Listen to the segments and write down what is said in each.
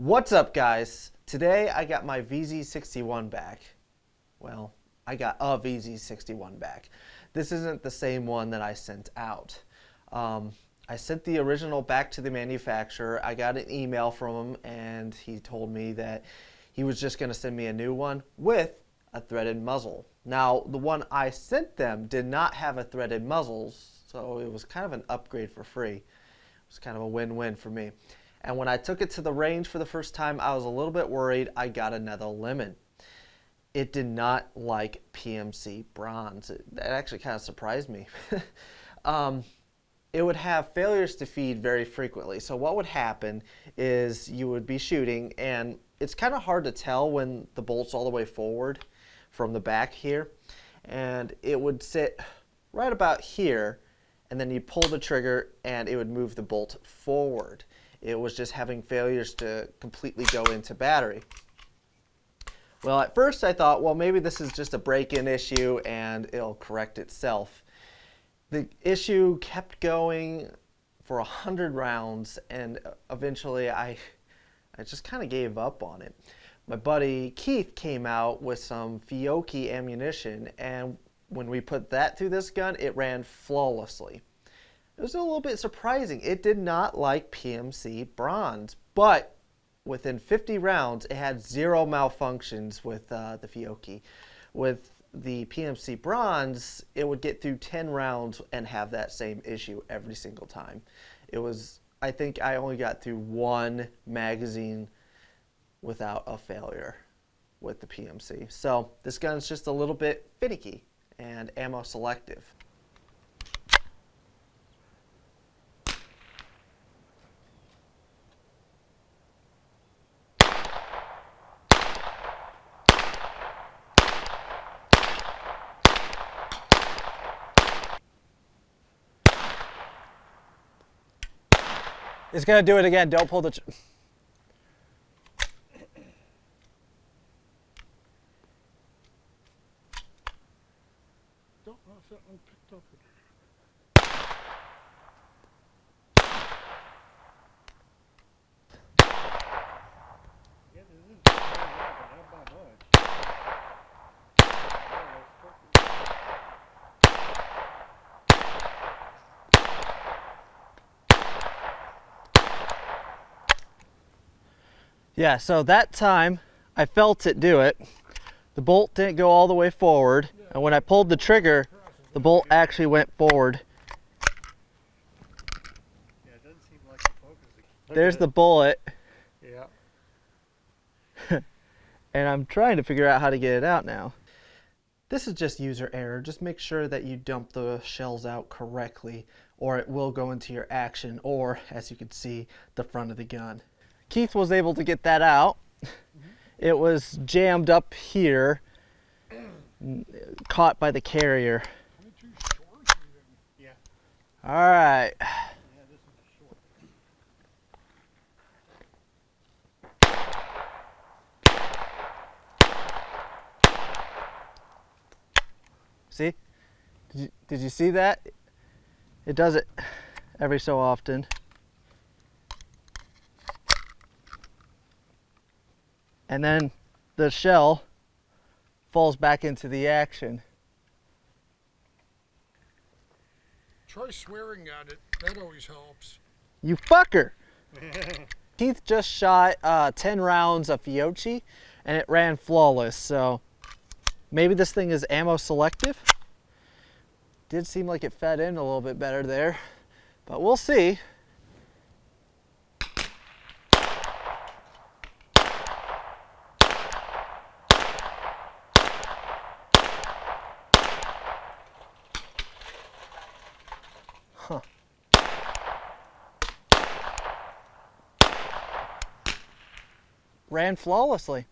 What's up, guys? Today I got my vz61 back. Well, I got a vz61 back. This isn't the same one that I sent out. I sent the original back to the manufacturer. I got an email from him and he told me that he was just going to send me a new one with a threaded muzzle. Now, the one I sent them did not have a threaded muzzle, so it was kind of an upgrade for free. It was kind of a win-win for me. And when I took it to the range for the first time, I was a little bit worried I got another lemon. It did not like PMC bronze. That actually kind of surprised me. It would have failures to feed very frequently. So what would happen is you would be shooting, and it's kind of hard to tell when the bolt's all the way forward from the back here. And it would sit right about here, and then you'd pull the trigger and it would move the bolt forward. It was just having failures to completely go into battery. Well, at first I thought, well, maybe this is just a break-in issue and it'll correct itself. The issue kept going for 100 rounds, and eventually I just kind of gave up on it. My buddy Keith came out with some Fiocchi ammunition, and when we put that through this gun, it ran flawlessly. It was a little bit surprising. It did not like PMC bronze, but within 50 rounds, it had zero malfunctions with the Fiocchi. With the PMC bronze, it would get through 10 rounds and have that same issue every single time. It was, I think I only got through one magazine without a failure with the PMC. So this gun's just a little bit finicky and ammo selective. It's gonna do it again. Don't pull the. Don't know if that one picked up. Yeah, this is but not by much. Yeah, so that time I felt it do it. The bolt didn't go all the way forward, and when I pulled the trigger, the bolt actually went forward. Yeah, it doesn't seem like the focus. There's the bullet. Yeah. And I'm trying to figure out how to get it out now. This is just user error. Just make sure that you dump the shells out correctly, or it will go into your action, or, as you can see, the front of the gun. Keith was able to get that out. It was jammed up here, caught by the carrier. Too short even. Yeah. All right. Yeah, this is short. See? Did you see that? It does it every so often. And then the shell falls back into the action. Try swearing at it. That always helps. You fucker! Keith just shot 10 rounds of Fiocchi and it ran flawless, so maybe this thing is ammo selective. Did seem like it fed in a little bit better there, but we'll see. Huh. Ran flawlessly.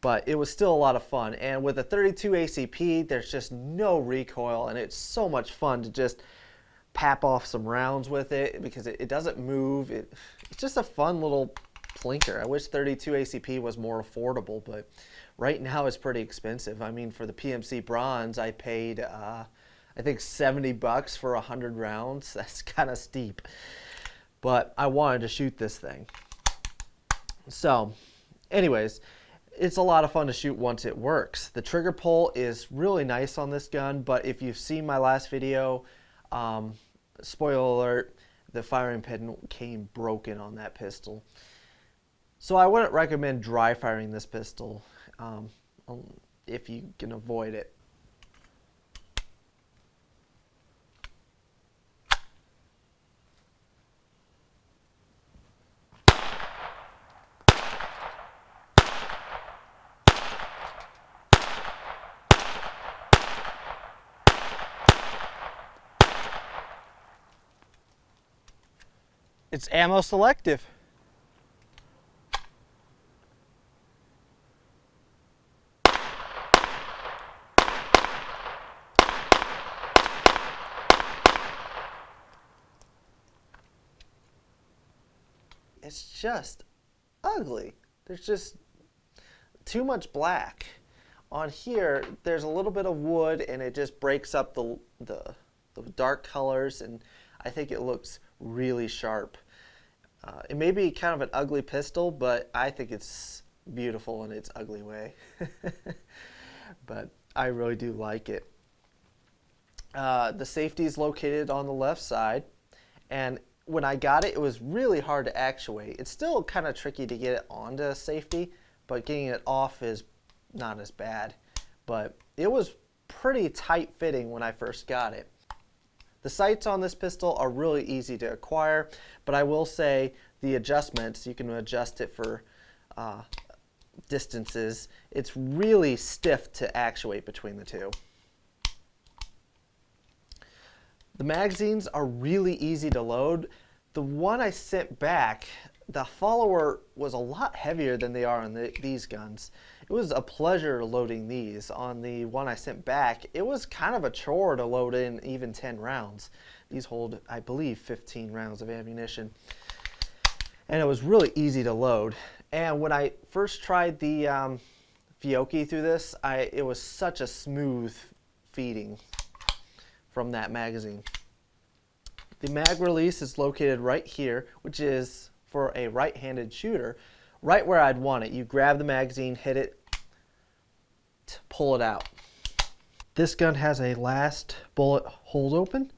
But it was still a lot of fun. And with a 32 ACP, there's just no recoil, and it's so much fun to just pap off some rounds with it because it doesn't move. It's just a fun little plinker. I wish 32 ACP was more affordable, but right now it's pretty expensive. I mean, for the PMC bronze, I paid I think $70 for 100 rounds. That's kind of steep. But I wanted to shoot this thing. So, anyways, it's a lot of fun to shoot once it works. The trigger pull is really nice on this gun, but if you've seen my last video, spoiler alert, the firing pin came broken on that pistol. So I wouldn't recommend dry firing this pistol if you can avoid it. It's ammo selective. It's just ugly. There's just too much black. On here, there's a little bit of wood and it just breaks up the dark colors, and I think it looks really sharp. It may be kind of an ugly pistol, but I think it's beautiful in its ugly way. But I really do like it. The safety is located on the left side, and when I got it, it was really hard to actuate. It's still kind of tricky to get it onto safety, but getting it off is not as bad. But it was pretty tight fitting when I first got it. The sights on this pistol are really easy to acquire, but I will say the adjustments, you can adjust it for distances. It's really stiff to actuate between the two. The magazines are really easy to load. The one I sent back, the follower was a lot heavier than they are on these guns. It was a pleasure loading these. On the one I sent back, it was kind of a chore to load in even 10 rounds. These hold, I believe, 15 rounds of ammunition. And it was really easy to load. And when I first tried the Fiocchi through this, it was such a smooth feeding from that magazine. The mag release is located right here, which is for a right-handed shooter, right where I'd want it. You grab the magazine, hit it, pull it out. This gun has a last bullet hold open.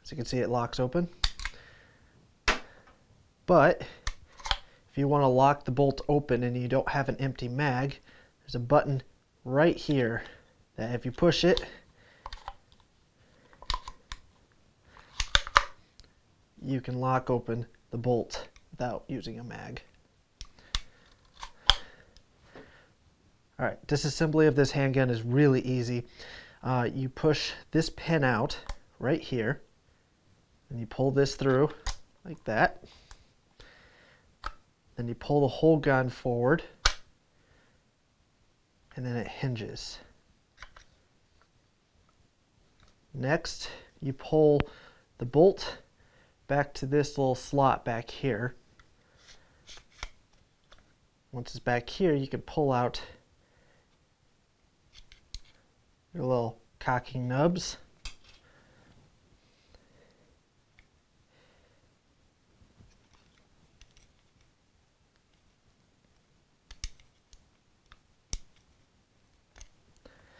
As you can see, it locks open. But if you want to lock the bolt open and you don't have an empty mag, there's a button right here that if you push it, you can lock open the bolt without using a mag. Alright, disassembly of this handgun is really easy. You push this pin out right here, and you pull this through like that. Then you pull the whole gun forward, and then it hinges. Next, you pull the bolt back to this little slot back here. Once it's back here, you can pull out your little cocking nubs.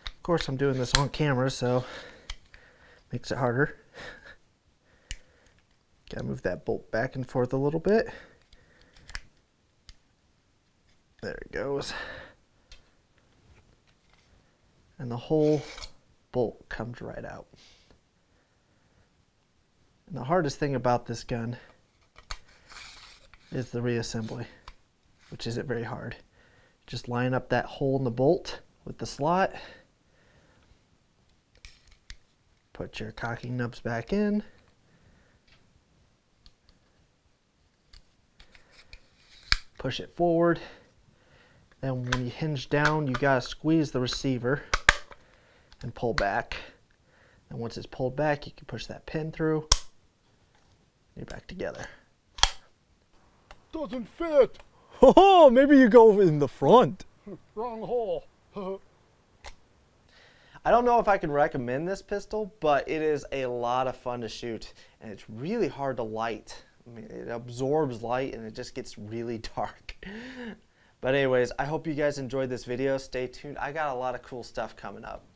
Of course, I'm doing this on camera, so makes it harder. Gotta move that bolt back and forth a little bit. There it goes. And the whole bolt comes right out. And the hardest thing about this gun is the reassembly, which isn't very hard. Just line up that hole in the bolt with the slot. Put your cocking nubs back in. Push it forward. Then when you hinge down, you gotta squeeze the receiver and pull back. And once it's pulled back, you can push that pin through. You're back together. Doesn't fit. Oh, maybe you go in the front. Wrong hole. I don't know if I can recommend this pistol, but it is a lot of fun to shoot, and it's really hard to light I mean, it absorbs light and it just gets really dark. But anyways, I hope you guys enjoyed this video. Stay tuned. I got a lot of cool stuff coming up.